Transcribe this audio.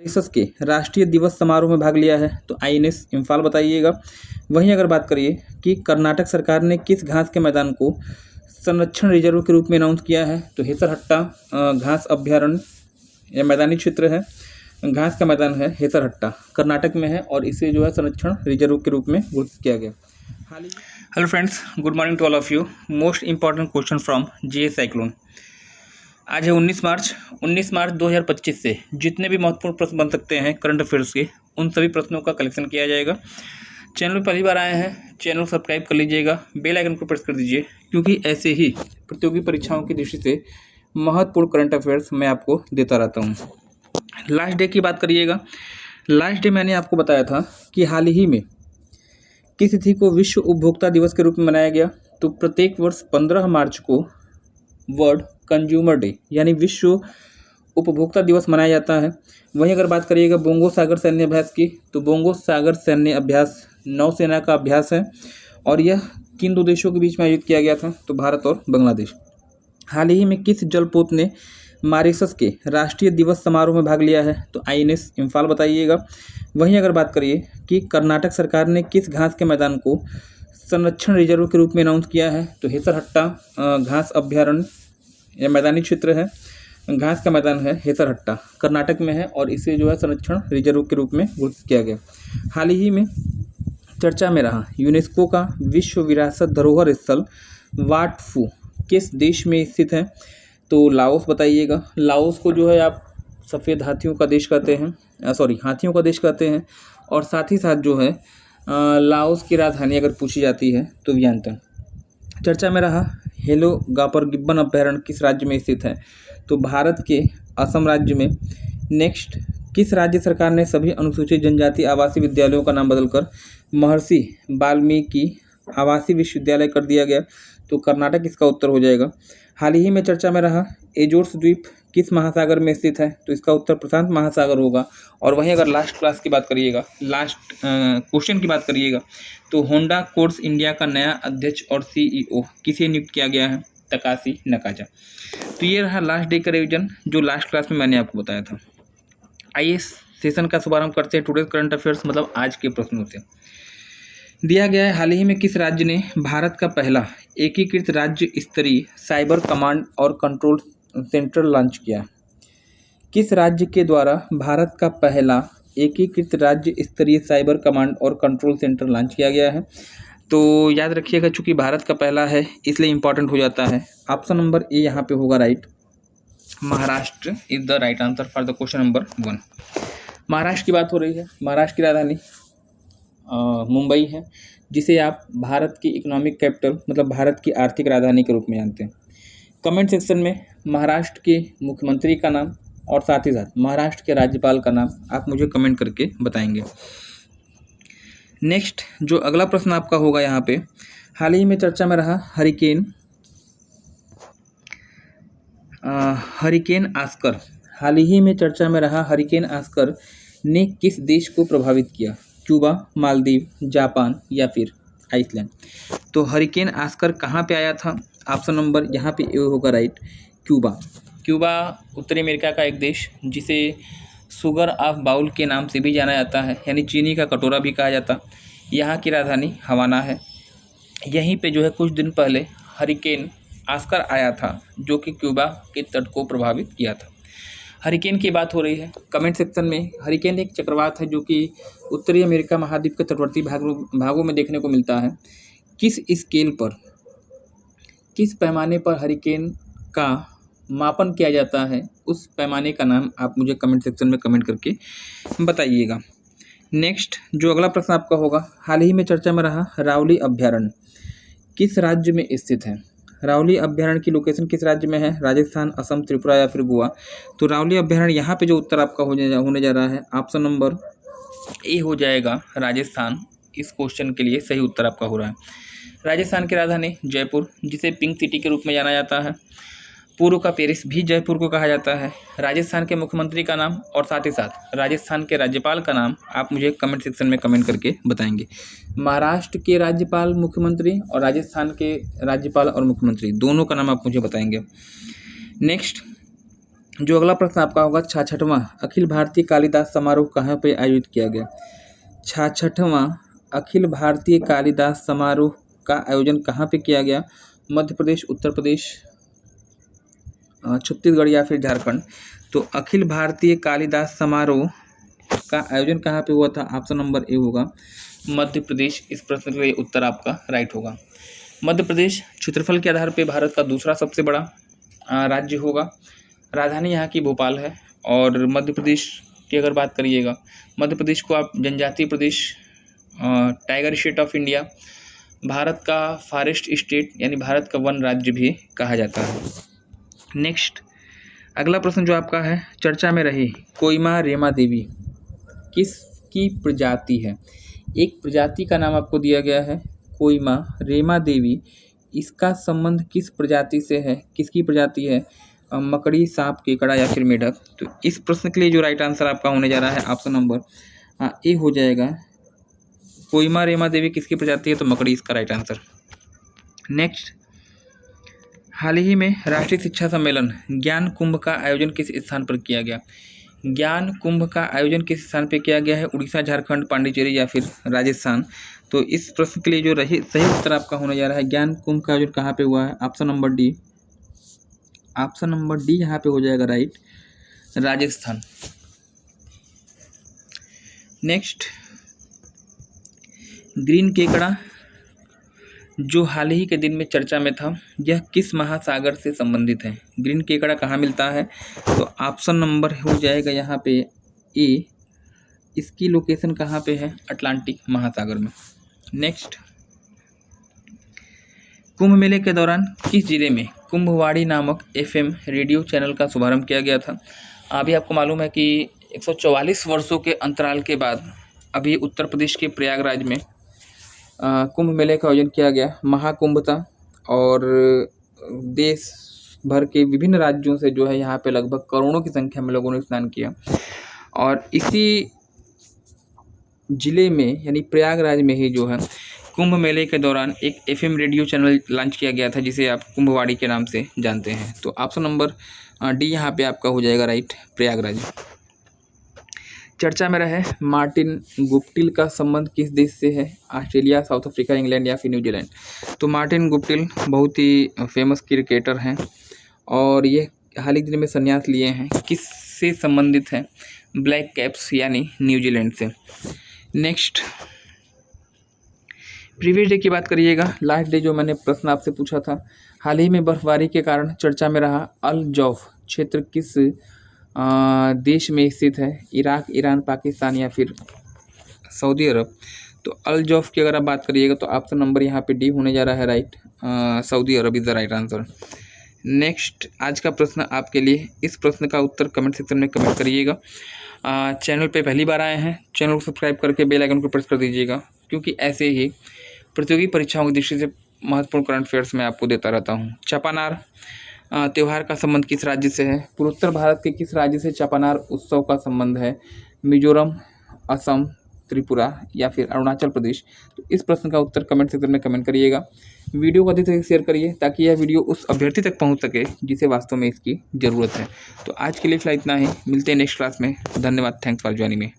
Mauritius के राष्ट्रीय दिवस समारोह में भाग लिया है? तो आईएनएस इम्फाल बताइएगा। वहीं अगर बात करिए कि कर्नाटक सरकार ने किस घास के मैदान को संरक्षण रिजर्व के रूप में अनाउंस किया है? तो हेसरहट्टा घास अभ्यारण्य या मैदानी क्षेत्र है, घास का मैदान है हेसरहट्टा, कर्नाटक में है और इसे जो है संरक्षण रिजर्व के रूप में घोषित किया गया। Hello friends, good morning to all of you. Most important question from GS cyclone. आज है 19 मार्च 2025 से जितने भी महत्वपूर्ण प्रश्न बन सकते हैं करंट अफेयर्स के, उन सभी प्रश्नों का कलेक्शन किया जाएगा। चैनल पर पहली बार आए हैं, चैनल सब्सक्राइब कर लीजिएगा, बेल आइकन को प्रेस कर दीजिए, क्योंकि ऐसे ही प्रतियोगी परीक्षाओं की दृष्टि से महत्वपूर्ण करंट अफेयर्स मैं आपको देता रहता हूँ। लास्ट डे की बात करिएगा। लास्ट डे मैंने आपको बताया था कि हाल ही में किस तिथि को विश्व उपभोक्ता दिवस के रूप में मनाया गया। तो प्रत्येक वर्ष 15 मार्च को वर्ल्ड कंज्यूमर डे यानी विश्व उपभोक्ता दिवस मनाया जाता है। वहीं अगर बात करिएगा बोंगो सागर सैन्य अभ्यास की, तो बोंगो सागर सैन्य अभ्यास नौसेना का अभ्यास है और यह किन दो देशों के बीच में आयोजित किया गया था? तो भारत और बांग्लादेश। हाल ही में किस जलपोत ने मॉरिशस के राष्ट्रीय दिवस समारोह में भाग लिया है? तो आईएनएस इम्फाल बताइएगा। वहीं अगर बात करिए कि कर्नाटक सरकार ने किस घास के मैदान को संरक्षण रिजर्व के रूप में अनाउंस किया है? तो हेसरहट्टा घास अभ्यारण्य या मैदानी क्षेत्र है, घास का मैदान है हेसरहट्टा, कर्नाटक में है और इसे जो है संरक्षण रिजर्व के रूप में घोषित किया गया। हाल ही में चर्चा में रहा यूनेस्को का विश्व विरासत धरोहर स्थल वाट फू किस देश में स्थित है? तो लाओस बताइएगा। लाओस को जो है आप सफ़ेद हाथियों का देश कहते हैं, हाथियों का देश कहते हैं और साथ ही साथ जो है लाओस की राजधानी अगर पूछी जाती है तो वियंटन। चर्चा में रहा हेलो गापर गिब्बन अभ्यारण्य किस राज्य में स्थित है? तो भारत के असम राज्य में। नेक्स्ट, किस राज्य सरकार ने सभी अनुसूचित जनजाति आवासीय विद्यालयों का नाम बदलकर महर्षि वाल्मीकि आवासीय विश्वविद्यालय कर दिया गया? तो कर्नाटक इसका उत्तर हो जाएगा। हाल ही में चर्चा में रहा एजोर्स द्वीप किस महासागर में स्थित है? तो इसका उत्तर प्रशांत महासागर होगा। और वहीं अगर लास्ट क्वेश्चन की बात करिएगा तो होंडा कोर्स इंडिया का नया अध्यक्ष और सीईओ किसे नियुक्त किया गया है? तकाशी नकाजा। तो ये रहा लास्ट डे का रिवीजन जो लास्ट क्लास में मैंने आपको बताया था। आइए सेशन का शुभारंभ करते हैं टुडे करंट अफेयर्स मतलब आज के प्रश्नों से। दिया गया है हाल ही में किस राज्य ने भारत का पहला एकीकृत राज्य स्तरीय साइबर कमांड और कंट्रोल सेंटर लॉन्च किया? किस राज्य के द्वारा भारत का पहला एकीकृत राज्य स्तरीय साइबर कमांड और कंट्रोल सेंटर लॉन्च किया गया है? तो याद रखिएगा, चूंकि भारत का पहला है इसलिए इंपॉर्टेंट हो जाता है। ऑप्शन नंबर ए यहाँ पे होगा right. Maharashtra is the right answer for the question number 1। Maharashtra की बात हो रही है। महाराष्ट्र की राजधानी मुंबई है, जिसे आप भारत की इकोनॉमिक कैपिटल मतलब भारत की आर्थिक राजधानी के रूप में जानते हैं। कमेंट सेक्शन में महाराष्ट्र के मुख्यमंत्री का नाम और साथ ही साथ महाराष्ट्र के राज्यपाल का नाम आप मुझे कमेंट करके बताएंगे। नेक्स्ट जो अगला प्रश्न आपका होगा यहाँ पे, हाल ही में चर्चा में रहा हरिकेन आस्कर। हाल ही में चर्चा में रहा हरिकेन आस्कर ने किस देश को प्रभावित किया? क्यूबा, मालदीव, जापान या फिर आइसलैंड। तो हरिकेन आस्कर कहाँ पे आया था? ऑप्शन नंबर यहाँ पे ए होगा राइट, क्यूबा। क्यूबा उत्तरी अमेरिका का एक देश जिसे सुगर ऑफ बाउल के नाम से भी जाना जाता है, यानी चीनी का कटोरा भी कहा जाता। यहाँ की राजधानी हवाना है। यहीं पे जो है कुछ दिन पहले हरिकेन आस्कर आया था जो कि क्यूबा के तट को प्रभावित किया था। हरिकेन की बात हो रही है। कमेंट सेक्शन में हरिकेन एक चक्रवात है जो कि उत्तरी अमेरिका महाद्वीप के तटवर्ती भागों में देखने को मिलता है। किस स्केल पर, किस पैमाने पर हरिकेन का मापन किया जाता है, उस पैमाने का नाम आप मुझे कमेंट सेक्शन में कमेंट करके बताइएगा। नेक्स्ट जो अगला प्रश्न आपका होगा, हाल ही में चर्चा में रहा रावली अभ्यारण्य किस राज्य में स्थित है? रावली अभ्यारण्य की लोकेशन किस राज्य में है? राजस्थान, असम, त्रिपुरा या फिर गोवा। तो रावली अभ्यारण्य यहाँ पे जो उत्तर आपका होने जा रहा है ऑप्शन नंबर ए हो जाएगा राजस्थान। इस क्वेश्चन के लिए सही उत्तर आपका हो रहा है। राजस्थान की राजधानी जयपुर, जिसे पिंक सिटी के रूप में जाना जाता है। पूर्व का पेरिस भी जयपुर को कहा जाता है। राजस्थान के मुख्यमंत्री का नाम और साथ ही साथ राजस्थान के राज्यपाल का नाम आप मुझे कमेंट सेक्शन में कमेंट करके बताएंगे। महाराष्ट्र के राज्यपाल, मुख्यमंत्री और राजस्थान के राज्यपाल और मुख्यमंत्री दोनों का नाम आप मुझे बताएंगे। नेक्स्ट जो अगला प्रश्न आपका होगा, 66वां अखिल भारतीय कालिदास समारोह कहाँ पे आयोजित किया गया? 66वां अखिल भारतीय कालिदास समारोह का आयोजन कहाँ पे किया गया? मध्य प्रदेश, उत्तर प्रदेश, छत्तीसगढ़ या फिर झारखंड। तो अखिल भारतीय कालिदास समारोह का आयोजन कहाँ पे हुआ था? ऑप्शन नंबर ए होगा मध्य प्रदेश। इस प्रश्न के लिए उत्तर आपका राइट होगा। मध्य प्रदेश क्षेत्रफल के आधार पे भारत का दूसरा सबसे बड़ा राज्य होगा। राजधानी यहाँ की भोपाल है। और मध्य प्रदेश की अगर बात करिएगा, मध्य प्रदेश को आप जनजातीय प्रदेश, tiger state of India, Bharat का फॉरेस्ट स्टेट यानी भारत का वन राज्य भी कहा जाता है। नेक्स्ट अगला प्रश्न जो आपका है, चर्चा में रही कोहिमा रेमा देवी किसकी प्रजाति है? एक प्रजाति का नाम आपको दिया गया है कोहिमा रेमा देवी। इसका संबंध किस प्रजाति से है? किसकी प्रजाति है? मकड़ी, सांप, केकड़ा या फिर मेढक। तो इस प्रश्न के लिए जो राइट आंसर आपका होने जा रहा है ऑप्शन नंबर ए हो जाएगा। कोहिमा रेमा देवी किसकी प्रजाति है? तो मकड़ी इसका राइट आंसर। नेक्स्ट, हाल ही में राष्ट्रीय शिक्षा सम्मेलन ज्ञान कुंभ का आयोजन किस स्थान पर किया गया? ज्ञान कुंभ का आयोजन किस स्थान पर किया गया है? उड़ीसा, झारखंड, पांडिचेरी या फिर राजस्थान। तो इस प्रश्न के लिए जो सही उत्तर आपका होने जा रहा है, ज्ञान कुंभ का आयोजन कहाँ पे हुआ है? Option number D. Option number D यहाँ पे हो जाएगा राइट, राजस्थान। नेक्स्ट, ग्रीन केकड़ा जो हाल ही के दिन में चर्चा में था, यह किस महासागर से संबंधित है? ग्रीन केकड़ा कहाँ मिलता है? तो ऑप्शन नंबर हो जाएगा यहाँ पे ए। इसकी लोकेशन कहाँ पे है? अटलांटिक महासागर में। नेक्स्ट, कुंभ मेले के दौरान किस जिले में कुंभवाड़ी नामक FM रेडियो चैनल का शुभारंभ किया गया था? अभी आपको मालूम है कि 144 वर्षों के अंतराल के बाद अभी उत्तर प्रदेश के प्रयागराज में कुंभ मेले का आयोजन किया गया। महाकुंभ था और देश भर के विभिन्न राज्यों से जो है यहाँ पे लगभग करोड़ों की संख्या में लोगों ने स्नान किया। और इसी जिले में यानी प्रयागराज में ही जो है कुंभ मेले के दौरान एक FM रेडियो चैनल लॉन्च किया गया था जिसे आप कुंभवाड़ी के नाम से जानते हैं। तो ऑप्शन नंबर डी यहाँ पे आपका हो जाएगा राइट, प्रयागराज। चर्चा में रहे मार्टिन गुप्टिल का संबंध किस देश से है? ऑस्ट्रेलिया, साउथ अफ्रीका, इंग्लैंड या फिर न्यूजीलैंड। तो मार्टिन गुप्टिल बहुत ही फेमस क्रिकेटर हैं और ये हाल ही दिन में संन्यास लिए हैं। किससे संबंधित है? ब्लैक कैप्स यानी न्यूजीलैंड से। नेक्स्ट, प्रीवियस डे की बात करिएगा, लास्ट डे जो मैंने प्रश्न आपसे पूछा था, हाल ही में बर्फबारी के कारण चर्चा में रहा अल जौफ क्षेत्र किस देश में स्थित है? इराक, ईरान, पाकिस्तान या फिर सऊदी अरब। तो अल जौफ की अगर आप बात करिएगा तो ऑप्शन नंबर यहाँ पे डी होने जा रहा है right, Saudi Arab is the right answer. Next, आज का प्रश्न आपके लिए, इस प्रश्न का उत्तर कमेंट सेक्शन में कमेंट करिएगा। चैनल पे पहली बार आए हैं, चैनल को सब्सक्राइब करके बेल आइकन को प्रेस कर दीजिएगा, क्योंकि ऐसे ही प्रतियोगी परीक्षाओं की दृष्टि से महत्वपूर्ण करंट अफेयर्स मैं आपको देता रहता हूँ। चापानार त्यौहार का संबंध किस राज्य से है? पूर्वोत्तर भारत के किस राज्य से चापानार उत्सव का संबंध है? मिजोरम, असम, त्रिपुरा या फिर अरुणाचल प्रदेश। तो इस प्रश्न का उत्तर कमेंट सेक्शन में कमेंट करिएगा। वीडियो को अधिक से अधिक शेयर करिए ताकि यह वीडियो उस अभ्यर्थी तक पहुंच सके जिसे वास्तव में इसकी ज़रूरत है। तो आज के लिए फिलहाल इतना ही, मिलते हैं नेक्स्ट क्लास में। धन्यवाद, थैंक्स फॉर ज्वाइनिंग मी।